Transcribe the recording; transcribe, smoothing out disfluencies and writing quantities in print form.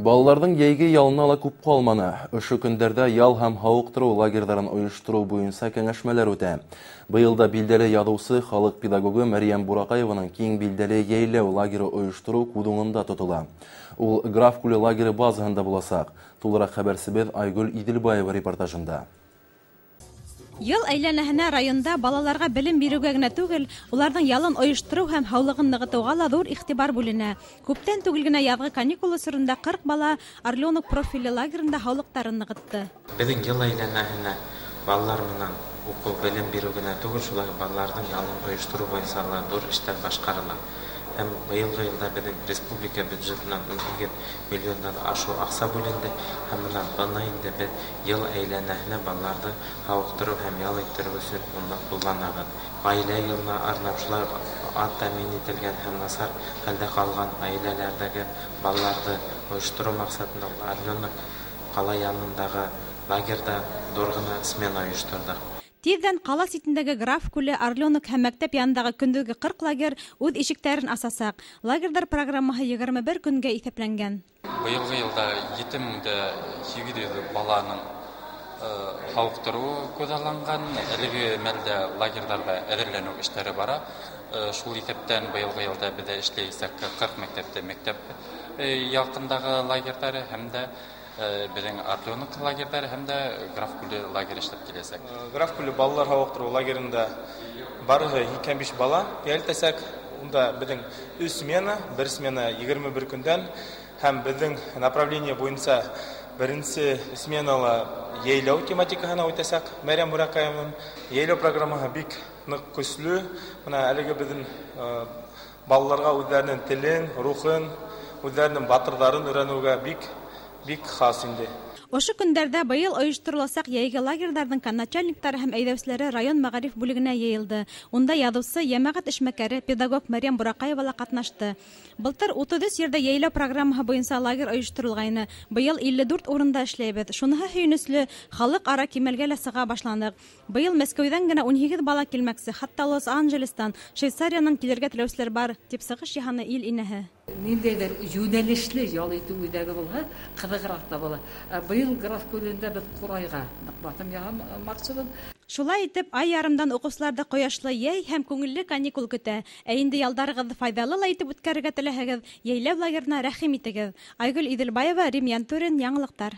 Балалардың йәйге ялына ала күп калманы. Ошо көндәрдә ял һәм һауыктыру лагерьларын оештыру буенча кәңәшмәләр үтә. Быелда билдәле ядучы, халык педагогы Мәрьям Буракаеваның киң билдәле йәйләү лагере оештыру кудуңында тотыла. Ул Граф Күле лагере базаһында булачак. Тулырак хәбәрсебез Айгөл Иделбаева репортажында. Ел әйләнәһенә районда балаларга белем бирүгә генә түгел, уларның ялын оештыру һәм һаулыгын ныгытуга ла зур игътибар бүленә. Күптән түгел генә язгы каникул осорында 40 бала Орленок профильле лагерында һаулыктарын ныгытты. Безнең ел әйләнәһенә балалар менән уку белем бирү генә түгел, шулай балаларның ялын оештыру буенча зур эшләр башкарыла. Һәм быелгы елда безнең республика бюджетыннан 12 миллионнан ашу акча бүленде. Һәм менә инде без ел әйләнәһенә балаларны һауыктыру һәм ял иттерү өчен кулланабыз. Гаилә елына арнап шулай тәэмин ителгән һәм насар хәлдә калган гаиләләрдәге балаларны оештыру максатында Орленок кала янындагы лагерьда зур гына смена оештырдык. Тиздән кала ситендәге Граф Күле, Орленок һәм мәктәп янындагы көндәге 40 лагерь үз ишектәрен ачачак. Лагерьләр программаһы 21 көнгә исәпләнгән. Быелгы елда 7800 баланың һауыктыру күзалланган. Әлеге мәлдә лагерьләрдә әзерләнү эшләре бара. Шул исәптән быелгы елда без эшләйсәк 40 мәктәптә мәктәп якындагы лагерьләре һәм дә безнең Орленок лагерьләре һәм дә Граф Күле лагере эшләп киләсәк. Граф Күле балалар һауыктыру лагерында бары 25 бала ялтасак, унда безнең 3 смена, 1 смена 21 көндән һәм безнең направление буенча беренче сменала йәйләү тематикаһына үтәсәк. Мәрьям Буракаеваның йәйләү программаһы бик нык көчле. Менә әлеге безнең балаларга үзләренең телен, рухын, үзләренең батырларын өйрәнүгә бик хас инде. Ошо көндәрдә быел оештырылачак йәйге лагерьләрнең начальниклары һәм әйдәүчеләре район мәгариф бүлегенә йыелды. Унда ядучы, җәмәгать эшмәкәре, педагог Мәрьям Буракаева ла катнашты. Былтыр 33 җирдә йәйләү программаһы буенча лагерь оештырылгайны. Быел 54 урында эшләйбез. Шуныһы һөйнесле, халык-ара кимәлгә лә сыга башланык. Быел Мәскәүдән генә 18 бала килмәкче, хәтта Лос-Анджелестан, Швейцариянан килергә теләүчеләр бар, дип сыгыш яһаны ил инәһе. Ниндәйдер юнәлешле ял итү үдәге булһа, кызыграк та була. Быел Граф Күлендә без курайга батым ягам максатым. Шулай итеп, ай ярымдан укучыларда кояшлы йәй һәм күңелле каникул көтә. Ә инде ялдарыгызны файдалы ла итеп үткәрергә теләһәгез, йәйләү лагерына рәхим итегез. Айгөл Иделбаева, Рим Янтурин, яңалыктар.